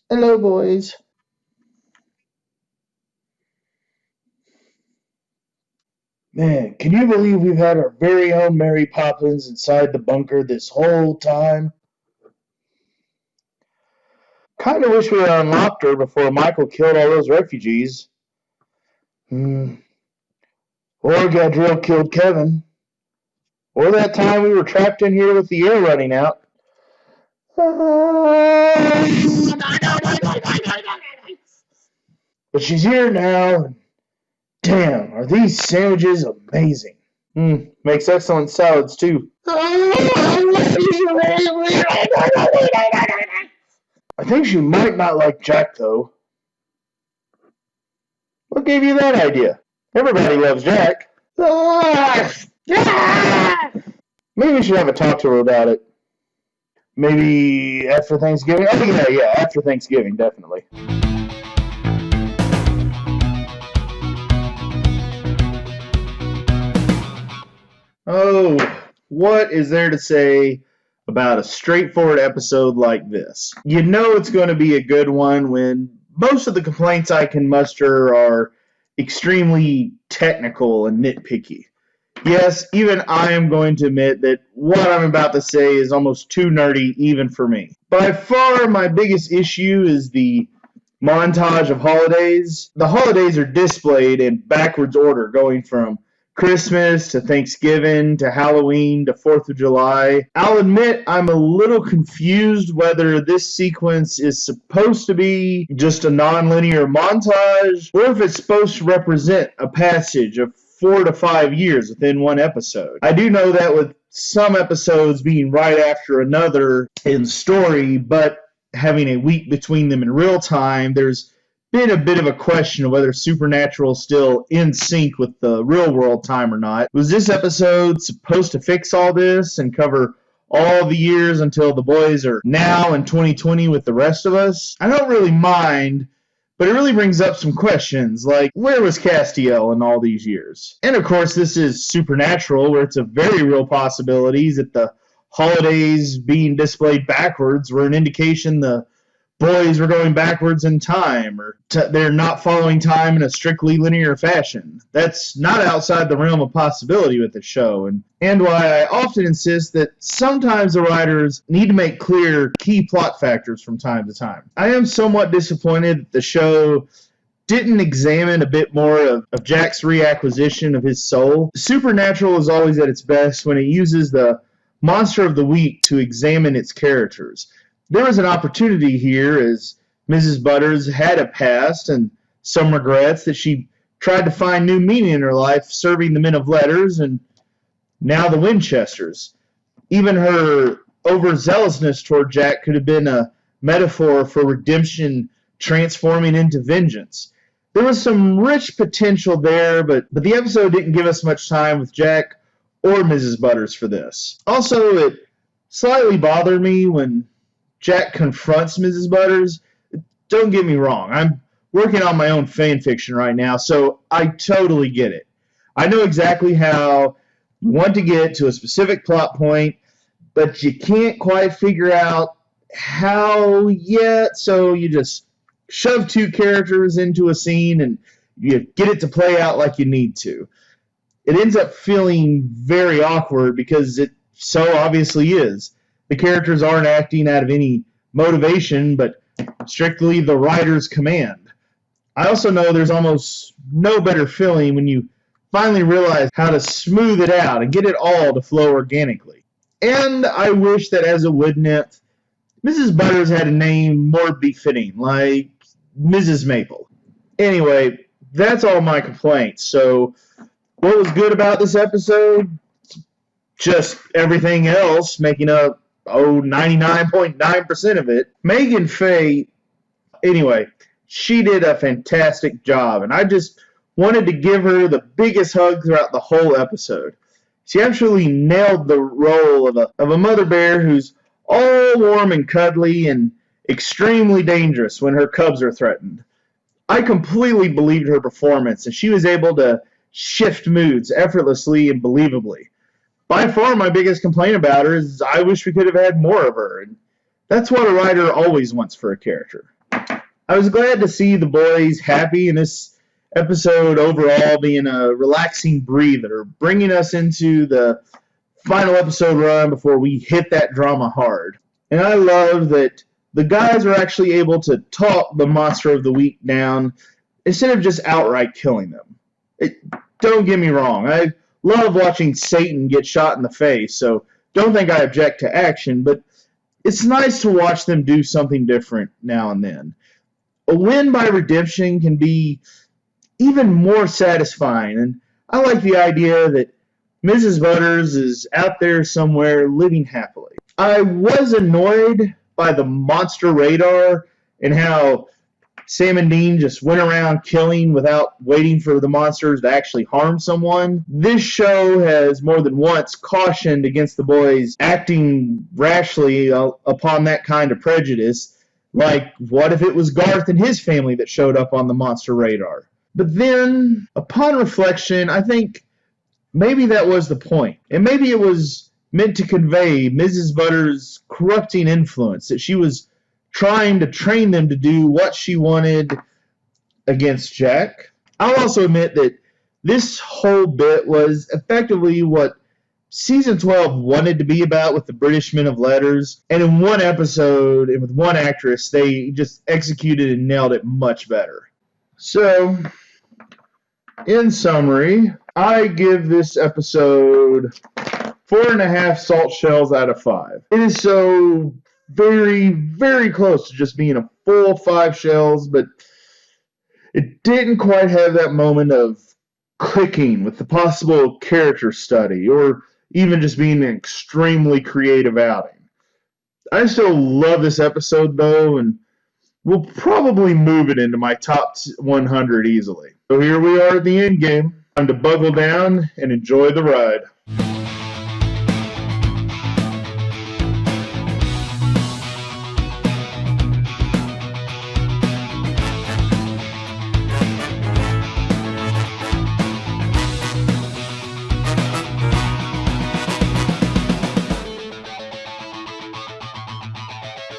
Hello, boys. Man, can you believe we've had our very own Mary Poppins inside the bunker this whole time? Kind of wish we had unlocked her before Michael killed all those refugees. Hmm. Or Gadriel killed Kevin. Or that time we were trapped in here with the air running out. But she's here now, and damn, are these sandwiches amazing. Makes excellent salads too. I think she might not like Jack though. What gave you that idea? Everybody loves Jack. Maybe we should have a talk to her about it. Maybe after Thanksgiving? Oh, yeah, after Thanksgiving, definitely. Oh, what is there to say about a straightforward episode like this? You know it's going to be a good one when most of the complaints I can muster are extremely technical and nitpicky. Yes, even I am going to admit that what I'm about to say is almost too nerdy even for me. By far, my biggest issue is the montage of holidays. The holidays are displayed in backwards order, going from Christmas to Thanksgiving to Halloween to 4th of July. I'll admit I'm a little confused whether this sequence is supposed to be just a non-linear montage or if it's supposed to represent a passage of 4 to 5 years within one episode. I do know that with some episodes being right after another in story, but having a week between them in real time, there's been a bit of a question of whether Supernatural is still in sync with the real world time or not. Was this episode supposed to fix all this and cover all the years until the boys are now in 2020 with the rest of us? I don't really mind, but it really brings up some questions like, where was Castiel in all these years? And of course, this is Supernatural, where it's a very real possibility that the holidays being displayed backwards were an indication the boys were going backwards in time, or they're not following time in a strictly linear fashion. That's not outside the realm of possibility with the show, and why I often insist that sometimes the writers need to make clear key plot factors from time to time. I am somewhat disappointed that the show didn't examine a bit more of Jack's reacquisition of his soul. Supernatural is always at its best when it uses the monster of the week to examine its characters. There was an opportunity here as Mrs. Butters had a past and some regrets that she tried to find new meaning in her life serving the men of letters and now the Winchesters. Even her overzealousness toward Jack could have been a metaphor for redemption transforming into vengeance. There was some rich potential there, but the episode didn't give us much time with Jack or Mrs. Butters for this. Also, it slightly bothered me when Jack confronts Mrs. Butters. Don't get me wrong, I'm working on my own fan fiction right now, so I totally get it. I know exactly how you want to get to a specific plot point, but you can't quite figure out how yet, so you just shove two characters into a scene and you get it to play out like you need to. It ends up feeling very awkward because it so obviously is. The characters aren't acting out of any motivation, but strictly the writer's command. I also know there's almost no better feeling when you finally realize how to smooth it out and get it all to flow organically. And I wish that as a wood nymph, Mrs. Butters had a name more befitting, like Mrs. Maple. Anyway, that's all my complaints. So, what was good about this episode? Just everything else making up 99.9% of it. Megan Faye, anyway, she did a fantastic job, and I just wanted to give her the biggest hug throughout the whole episode. She actually nailed the role of a mother bear who's all warm and cuddly and extremely dangerous when her cubs are threatened. I completely believed her performance, and she was able to shift moods effortlessly and believably. By far, my biggest complaint about her is I wish we could have had more of her, and that's what a writer always wants for a character. I was glad to see the boys happy in this episode overall being a relaxing breather, bringing us into the final episode run before we hit that drama hard. And I love that the guys are actually able to talk the monster of the week down instead of just outright killing them. Don't get me wrong, I love watching Satan get shot in the face, so don't think I object to action, but it's nice to watch them do something different now and then. A win by redemption can be even more satisfying, and I like the idea that Mrs. Butters is out there somewhere living happily. I was annoyed by the monster radar and how Sam and Dean just went around killing without waiting for the monsters to actually harm someone. This show has more than once cautioned against the boys acting rashly upon that kind of prejudice. Like, what if it was Garth and his family that showed up on the monster radar? But then, upon reflection, I think maybe that was the point. And maybe it was meant to convey Mrs. Butter's corrupting influence, that she was trying to train them to do what she wanted against Jack. I'll also admit that this whole bit was effectively what season 12 wanted to be about with the British Men of Letters. And in one episode, and with one actress, they just executed and nailed it much better. So, in summary, I give this episode 4.5 salt shells out of 5. It is so very, very close to just being a full 5 shells, but it didn't quite have that moment of clicking with the possible character study or even just being an extremely creative outing. I still love this episode, though, and will probably move it into my top 100 easily. So here we are at the end game. Time to buckle down and enjoy the ride.